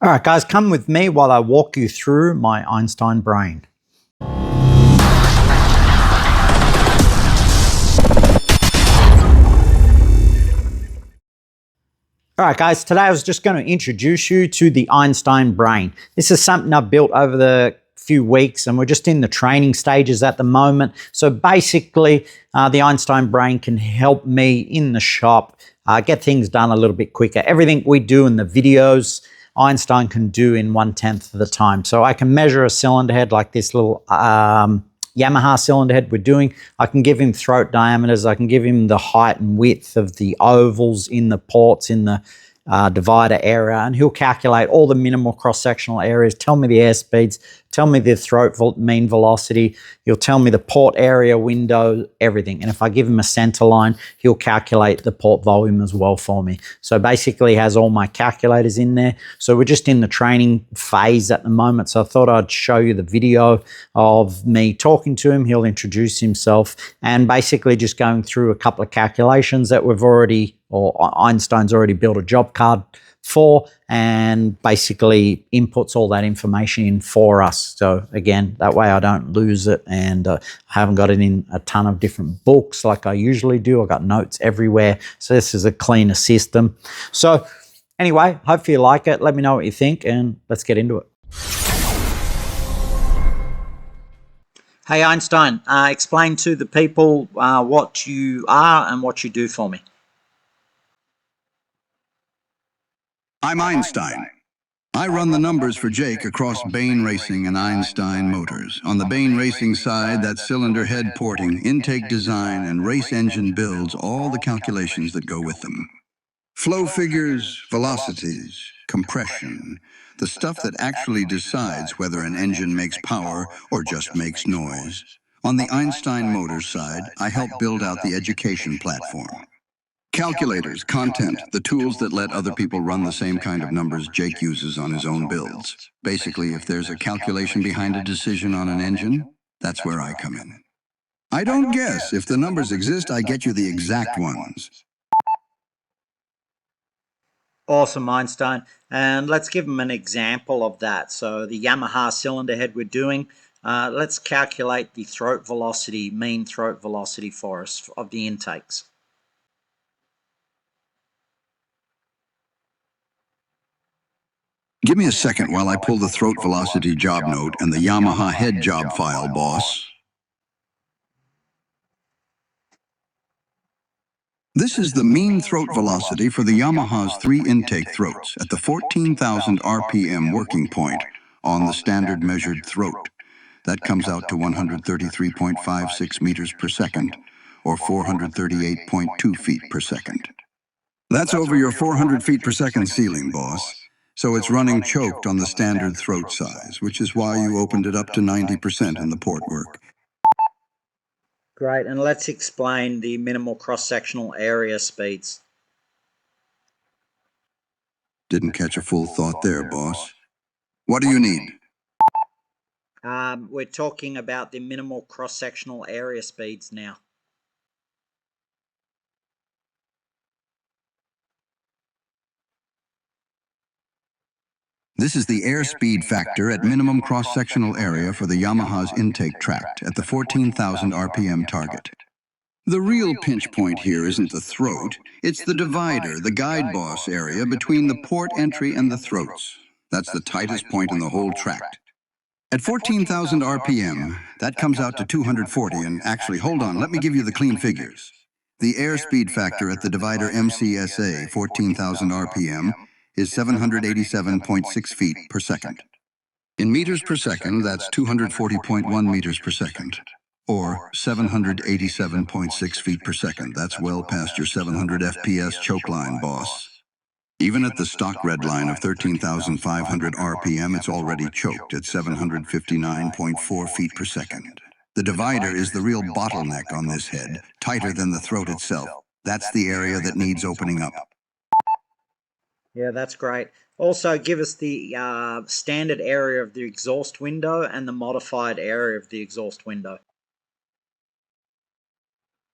All right, guys, come with me while I walk you through my Einstein brain. All right, guys, today I was just going to introduce you to the Einstein brain. This is something I've built over the few weeks, and we're just in the training stages at the moment. So basically, the Einstein brain can help me in the shop get things done a little bit quicker. Everything we do in the videos, Einstein can do in 1/10 of the time. So I can measure a cylinder head like this little Yamaha cylinder head we're doing. I can give him throat diameters. I can give him the height and width of the ovals in the ports in the divider area, and he'll calculate all the minimal cross-sectional areas, tell me the air speeds, tell me the throat mean velocity. He'll tell me the port area, window, everything. And if I give him a center line, he'll calculate the port volume as well for me. So basically he has all my calculators in there. So we're just in the training phase at the moment. So I thought I'd show you the video of me talking to him. He'll introduce himself and basically just going through a couple of calculations that we've already, or Einstein's already built a job card for, and basically inputs all that information in for us. So again, that way I don't lose it, and I haven't got it in a ton of different books like I usually do. I've got notes everywhere. So this is a cleaner system. So anyway, hopefully you like it. Let me know what you think, and let's get into it. Hey Einstein, explain to the people what you are and what you do for me. I'm Einstein. I run the numbers for Jake across Bain Racing and Einstein Motors. On the Bain Racing side, that's cylinder head porting, intake design, and race engine builds, all the calculations that go with them. Flow figures, velocities, compression, the stuff that actually decides whether an engine makes power or just makes noise. On the Einstein Motors side, I help build out the education platform. Calculators, content, the tools that let other people run the same kind of numbers Jake uses on his own builds. Basically, if there's a calculation behind a decision on an engine, that's where I come in. I don't guess. If the numbers exist, I get you the exact ones. Awesome, Einstein. And let's give them an example of that. So the Yamaha cylinder head we're doing, let's calculate the throat velocity, mean throat velocity for us of the intakes. Give me a second while I pull the throat velocity job note and the Yamaha head job file, boss. This is the mean throat velocity for the Yamaha's 3 intake throats at the 14,000 RPM working point on the standard measured throat. That comes out to 133.56 meters per second, or 438.2 feet per second. That's over your 400 feet per second ceiling, boss. So it's running choked on the standard throat size, which is why you opened it up to 90% in the port work. Great, and let's explain the minimal cross-sectional area speeds. Didn't catch a full thought there, boss. What do you need? We're talking about the minimal cross-sectional area speeds now. This is the airspeed factor at minimum cross-sectional area for the Yamaha's intake tract at the 14,000 RPM target. The real pinch point here isn't the throat, it's the divider, the guide boss area between the port entry and the throats. That's the tightest point in the whole tract. At 14,000 RPM, that comes out to 240, and actually, hold on, let me give you the clean figures. The airspeed factor at the divider MCSA, 14,000 RPM, is 787.6 feet per second. In meters per second, that's 240.1 meters per second, or 787.6 feet per second. That's well past your 700 FPS choke line, boss. Even at the stock red line of 13,500 RPM, it's already choked at 759.4 feet per second. The divider is the real bottleneck on this head, tighter than the throat itself. That's the area that needs opening up. Yeah, that's great. Also, give us the standard area of the exhaust window and the modified area of the exhaust window.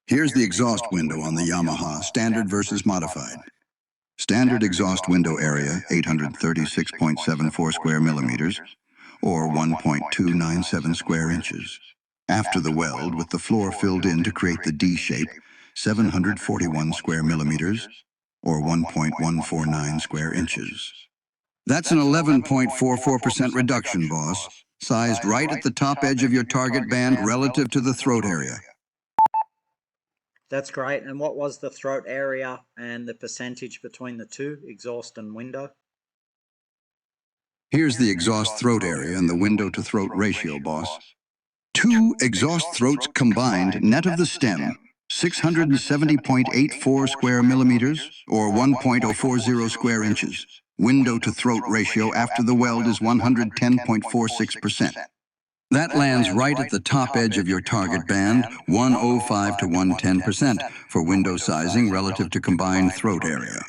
Here's the exhaust window on the Yamaha, standard versus modified. Standard exhaust window area, 836.74 square millimeters, or 1.297 square inches. After the weld, with the floor filled in to create the D shape, 741 square millimeters, or 1.149 square inches. That's an 11.44% reduction, boss, sized right at the top edge of your target band relative to the throat area. That's great. And what was the throat area and the percentage between the two, exhaust and window? Here's the exhaust throat area and the window to throat ratio, boss. Two exhaust throats combined, net of the stem, 670.84 square millimeters, or 1.040 square inches. Window to throat ratio after the weld is 110.46%. That lands right at the top edge of your target band, 105 to 110% for window sizing relative to combined throat area.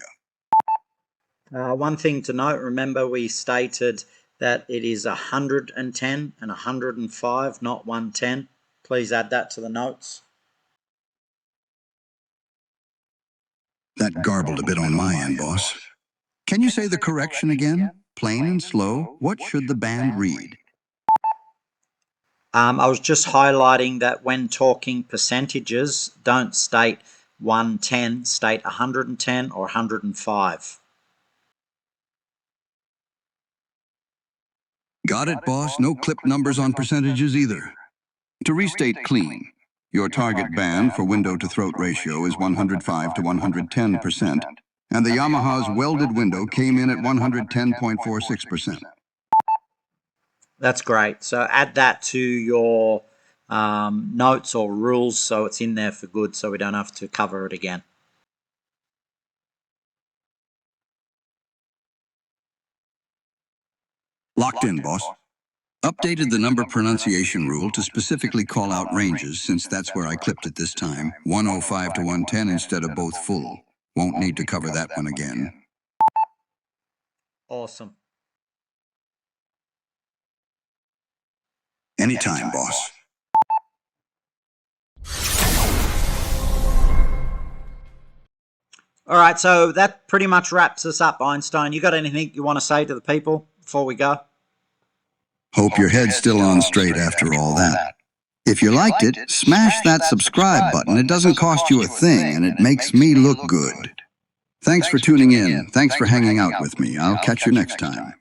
One thing to note, remember we stated that it is 110 and 105, not 110. Please add that to the notes. That garbled a bit on my end, boss. Can you say the correction again? Plain and slow, what should the band read? I was just highlighting that when talking percentages, don't state 110, state 110 or 105. Got it, boss. No clipped numbers on percentages either. To restate clean, your target band for window to throat ratio is 105 to 110%, and the Yamaha's welded window came in at 110.46%. That's great. So add that to your notes or rules so it's in there for good so we don't have to cover it again. Locked in, boss. Updated the number pronunciation rule to specifically call out ranges, since that's where I clipped it this time. 105 to 110 instead of both full. Won't need to cover that one again. Awesome. Anytime, boss. All right, so that pretty much wraps us up, Einstein. You got anything you want to say to the people before we go? Hope your head's still on straight after all that. If you liked it, smash that subscribe button. It doesn't cost you a thing, and it makes me look good. Thanks for tuning in. Thanks for hanging out with me. I'll catch you next time.